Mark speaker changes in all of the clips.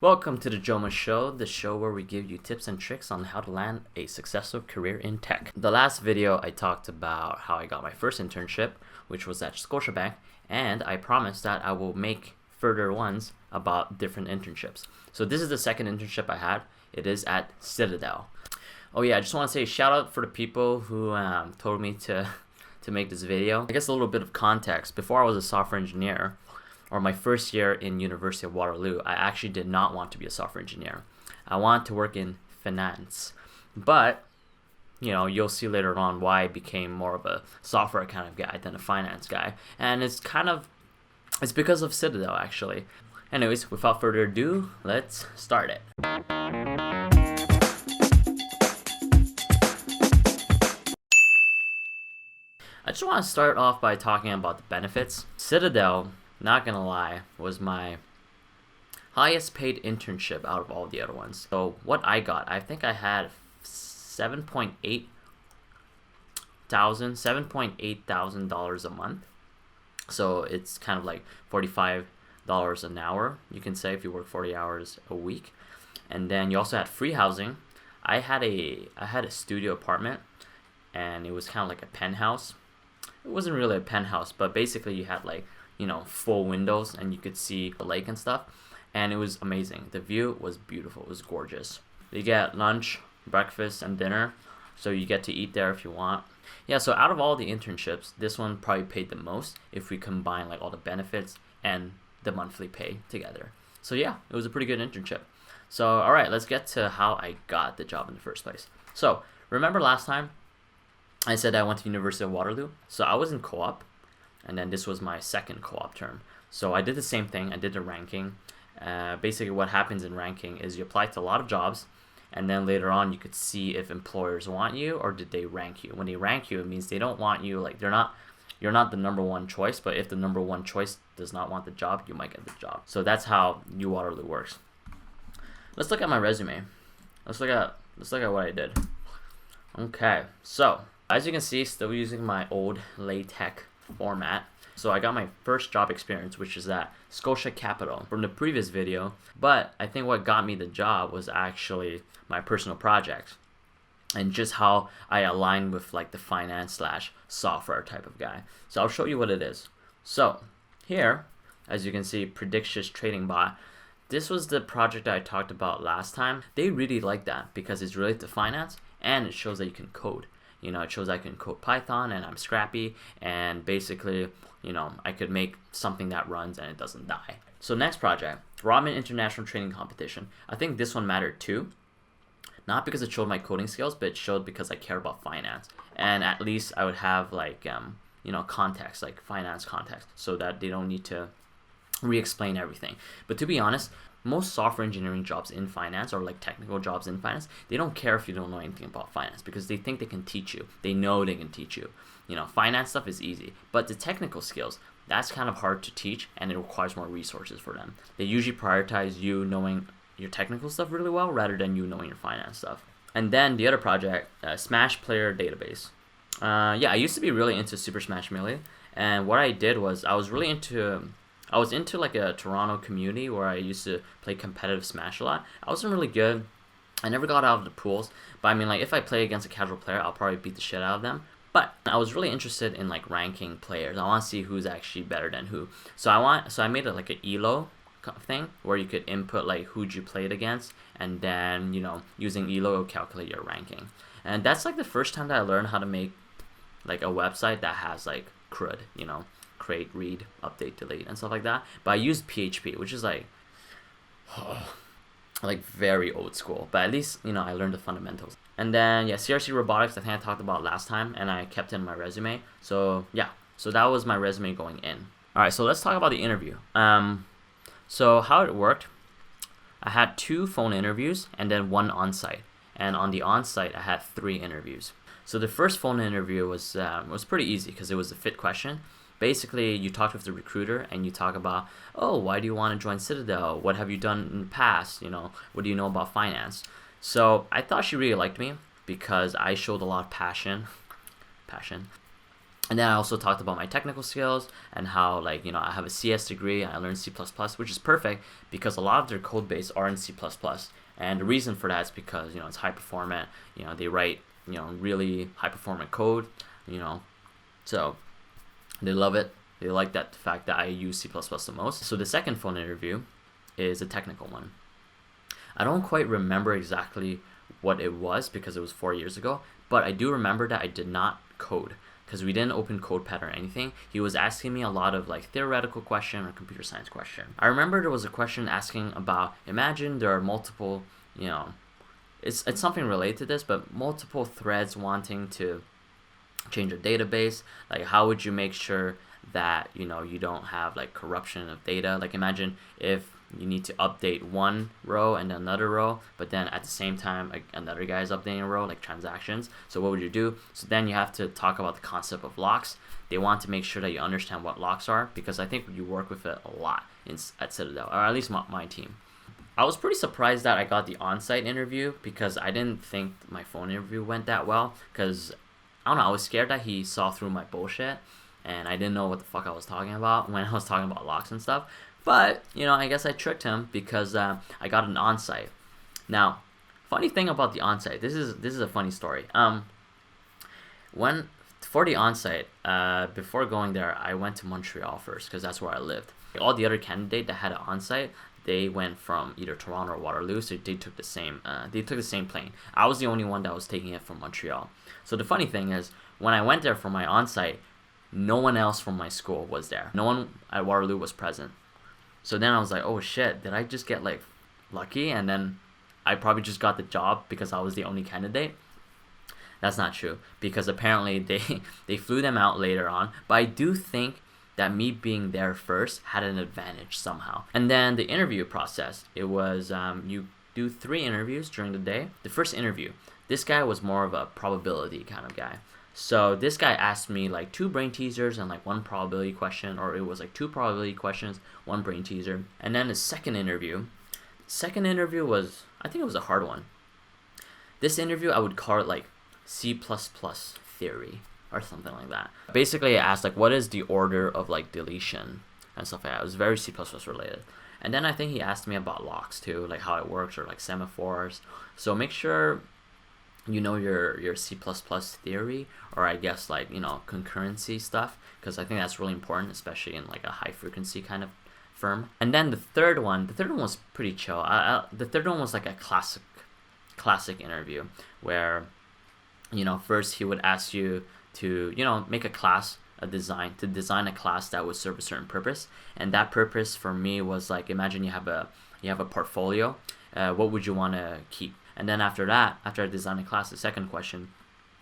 Speaker 1: Welcome to the Joma Show, the show where we give you tips and tricks on how to land a successful career in tech. The last video I talked about how I got my first internship, which was at Scotiabank, and I promised that I will make further ones about different internships. So this is the second internship I had. It is at Citadel. Oh yeah, I just want to say shout out for the people who told me to make this video. I guess a little bit of context. Before I was a software engineer, or my first year in University of Waterloo, I actually did not want to be a software engineer. I wanted to work in finance. But, you know, you'll see later on why I became more of a software kind of guy than a finance guy. And it's because of Citadel, actually. Anyways, without further ado, let's start it. I just want to start off by talking about the benefits. Citadel, not gonna lie, was my highest paid internship out of all the other ones. So what I got, I think I had $7,800 a month. So it's kind of like $45 an hour, you can say, if you work 40 hours a week. And then you also had free housing. I had a studio apartment, and it was kind of like a penthouse. It wasn't really a penthouse, but basically you had like, you know, full windows and you could see the lake and stuff, and it was amazing. The view was beautiful. It was gorgeous. You get lunch, breakfast, and dinner, so you get to eat there if you want. Yeah, so out of all the internships, this one probably paid the most if we combine like all the benefits and the monthly pay together. So yeah, it was a pretty good internship. So all right, let's get to how I got the job in the first place. So remember last time I said I went to University of Waterloo? So I was in co-op, and then this was my second co-op term. So I did the same thing. I did the ranking. Basically what happens in ranking is you apply to a lot of jobs, and then later on you could see if employers want you or did they rank you. When they rank you, it means they don't want you, like you're not the number one choice, but if the number one choice does not want the job, you might get the job. So that's how U Waterloo works. Let's look at my resume. Let's look at what I did. Okay, so as you can see, still using my old LaTeX format. So I got my first job experience, which is at Scotia Capital from the previous video, but I think what got me the job was actually my personal projects and just how I aligned with like the finance / software type of guy. So I'll show you what it is. So here, as you can see, Predictious Trading Bot. This was the project I talked about last time. They really like that because it's related to finance and it shows that you can code. You know, it shows I can code Python and I'm scrappy, and basically, you know, I could make something that runs and it doesn't die. So next project, Ramen International Training Competition. I think this one mattered too. Not because it showed my coding skills, but it showed because I care about finance. And at least I would have like, you know, context, like finance context, so that they don't need to re-explain everything. But to be honest, most software engineering jobs in finance, or like technical jobs in finance, they don't care if you don't know anything about finance because they think they can teach you. They know they can teach you. You know, finance stuff is easy, but the technical skills, that's kind of hard to teach, and it requires more resources for them. They usually prioritize you knowing your technical stuff really well rather than you knowing your finance stuff. And then the other project, Smash Player Database. Yeah, I used to be really into Super Smash Melee, and what I did was I was into like a Toronto community where I used to play competitive Smash a lot. I wasn't really good. I never got out of the pools, but I mean, like if I play against a casual player, I'll probably beat the shit out of them. But I was really interested in like ranking players. I want to see who's actually better than who. So I made it like an ELO thing where you could input like who'd you played against, and then, you know, using ELO it'll calculate your ranking. And that's like the first time that I learned how to make like a website that has like CRUD, you know, create, read, update, delete, and stuff like that. But I used PHP, which is like like very old school, but at least, you know, I learned the fundamentals. And then yeah, CRC robotics, I think I talked about last time, and I kept it in my resume. So yeah, so that was my resume going in. All right, so let's talk about the interview. So how it worked, I had 2 phone interviews and then 1 on-site, and on the on-site I had 3 interviews. So the first phone interview was pretty easy because it was a fit question. Basically, you talk with the recruiter and you talk about, oh, why do you want to join Citadel? What have you done in the past? You know, what do you know about finance? So I thought she really liked me because I showed a lot of passion. And then I also talked about my technical skills and how, like, I have a CS degree and I learned C++, which is perfect because a lot of their code base are in C++. And the reason for that is because, it's high performant. They write, really high performant code, so they love it. They like that fact that I use C++ the most. So the second phone interview is a technical one. I don't quite remember exactly what it was because it was 4 years ago, but I do remember that I did not code because we didn't open CodePad or anything. He was asking me a lot of like theoretical question or computer science question. I remember there was a question asking about, imagine there are multiple, it's something related to this, but multiple threads wanting to change a database. Like, how would you make sure that you don't have like corruption of data? Like, imagine if you need to update one row and another row, but then at the same time like another guy is updating a row, like transactions. So what would you do? So then you have to talk about the concept of locks. They want to make sure that you understand what locks are, because I think you work with it a lot at Citadel, or at least my team. I was pretty surprised that I got the on-site interview because I didn't think my phone interview went that well, because I don't know, I was scared that he saw through my bullshit and I didn't know what the fuck I was talking about when I was talking about locks and stuff. But, I guess I tricked him because I got an on-site. Now, funny thing about the on-site, this is a funny story. For the on-site, before going there, I went to Montreal first because that's where I lived. All the other candidates that had an on-site, they went from either Toronto or Waterloo, so they took the same plane. I was the only one that was taking it from Montreal. So the funny thing is, when I went there for my on-site, no one else from my school was there. No one at Waterloo was present. So then I was like, oh shit, did I just get like lucky? And then I probably just got the job because I was the only candidate. That's not true, because apparently they flew them out later on. But I do think that me being there first had an advantage somehow. And then the interview process, it was you do 3 interviews during the day. The first interview, this guy was more of a probability kind of guy. So this guy asked me like 2 brain teasers and like 1 probability question, or it was like 2 probability questions, 1 brain teaser. And then the second interview was, I think it was a hard one. This interview, I would call it like C++ theory or something like that. Basically, I asked like, what is the order of like deletion and stuff like that. It was very C++ related. And then I think he asked me about locks too, like how it works, or like semaphores. So make sure you know your C++ theory, or I guess like concurrency stuff, because I think that's really important, especially in like a high frequency kind of firm. And then the third one was pretty chill. The third one was like a classic interview where first he would ask you to make a design a class that would serve a certain purpose. And that purpose for me was like, imagine you have a portfolio, what would you want to keep? And then after that, after I designed a class, the second question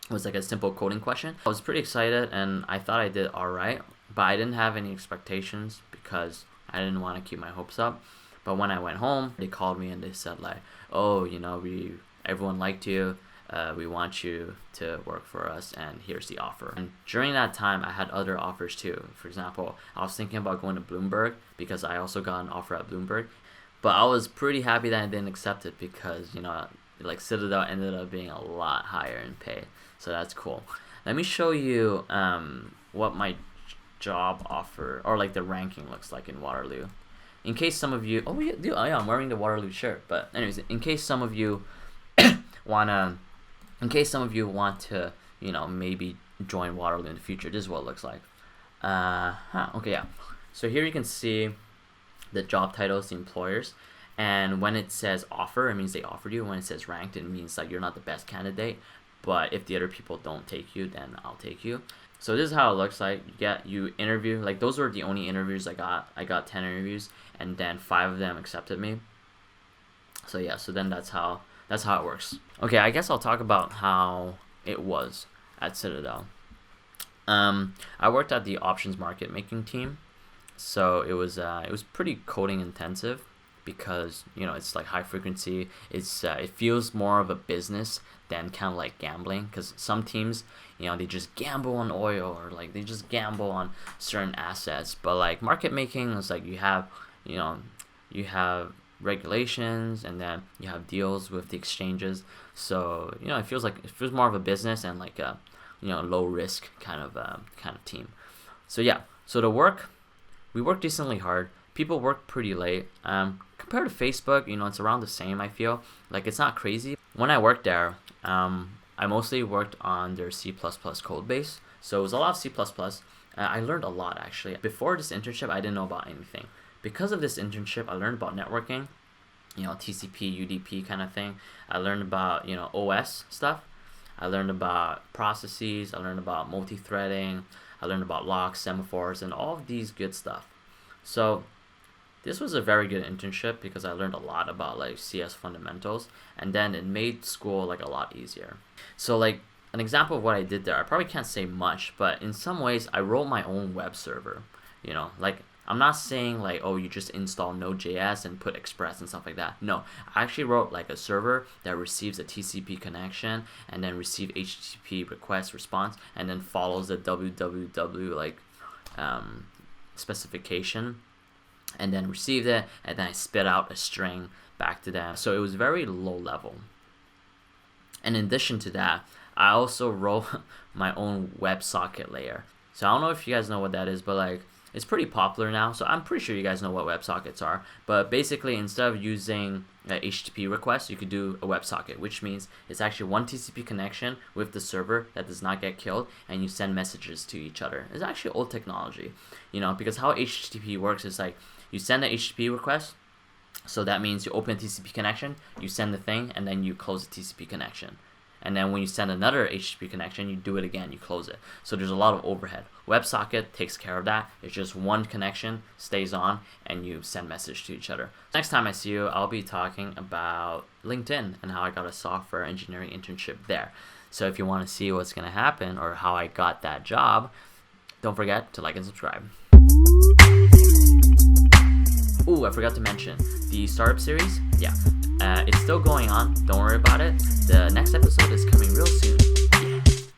Speaker 1: was like a simple coding question. I was pretty excited and I thought I did all right, but I didn't have any expectations because I didn't want to keep my hopes up. But when I went home, they called me and they said like, oh, everyone liked you. We want you to work for us, and here's the offer. And during that time, I had other offers too. For example, I was thinking about going to Bloomberg because I also got an offer at Bloomberg. But I was pretty happy that I didn't accept it because, like Citadel ended up being a lot higher in pay. So that's cool. Let me show you what my job offer, or like the ranking, looks like in Waterloo. In case some of you... Oh, yeah, I'm wearing the Waterloo shirt. But anyways, in case some of you want to, maybe join Waterloo in the future, this is what it looks like. Okay, yeah. So here you can see the job titles, the employers, and when it says offer, it means they offered you. When it says ranked, it means like you're not the best candidate, but if the other people don't take you, then I'll take you. So this is how it looks like. You interview, like those were the only interviews I got. I got 10 interviews, and then 5 of them accepted me. So yeah, so then that's how it works. Okay, I guess I'll talk about how it was at Citadel. I worked at the options market making team, so it was pretty coding intensive because it's like high frequency. It feels more of a business than kind of like gambling, because some teams they just gamble on oil, or like they just gamble on certain assets. But like market making is like you have regulations, and then you have deals with the exchanges. So it feels more of a business and like a low risk kind of team. So yeah, so we work decently hard. People work pretty late. Compared to Facebook, it's around the same. I feel like it's not crazy. When I worked there, I mostly worked on their C++ code base. So it was a lot of C++. I learned a lot actually. Before this internship, I didn't know about anything. Because of this internship, I learned about networking, TCP, UDP kind of thing. I learned about, OS stuff. I learned about processes. I learned about multi-threading. I learned about locks, semaphores, and all of these good stuff. So this was a very good internship because I learned a lot about like CS fundamentals, and then it made school like a lot easier. So like an example of what I did there, I probably can't say much, but in some ways I wrote my own web server. Like I'm not saying like, oh, you just install Node.js and put Express and stuff like that. No, I actually wrote like a server that receives a TCP connection and then receive HTTP request response and then follows the www specification and then received it, and then I spit out a string back to them. So it was very low level. And in addition to that, I also wrote my own WebSocket layer. So I don't know if you guys know what that is, but like it's pretty popular now. So I'm pretty sure you guys know what WebSockets are. But basically, instead of using HTTP requests, you could do a WebSocket, which means it's actually one TCP connection with the server that does not get killed, and you send messages to each other. It's actually old technology, because how HTTP works is like you send an HTTP request. So that means you open a TCP connection, you send the thing, and then you close the TCP connection. And then when you send another HTTP connection, you do it again, you close it. So there's a lot of overhead. WebSocket takes care of that. It's just one connection, stays on, and you send message to each other. Next time I see you, I'll be talking about LinkedIn and how I got a software engineering internship there. So if you want to see what's going to happen or how I got that job, don't forget to like and subscribe. Ooh, I forgot to mention the startup series. Yeah, it's still going on. Don't worry about it. The next episode is coming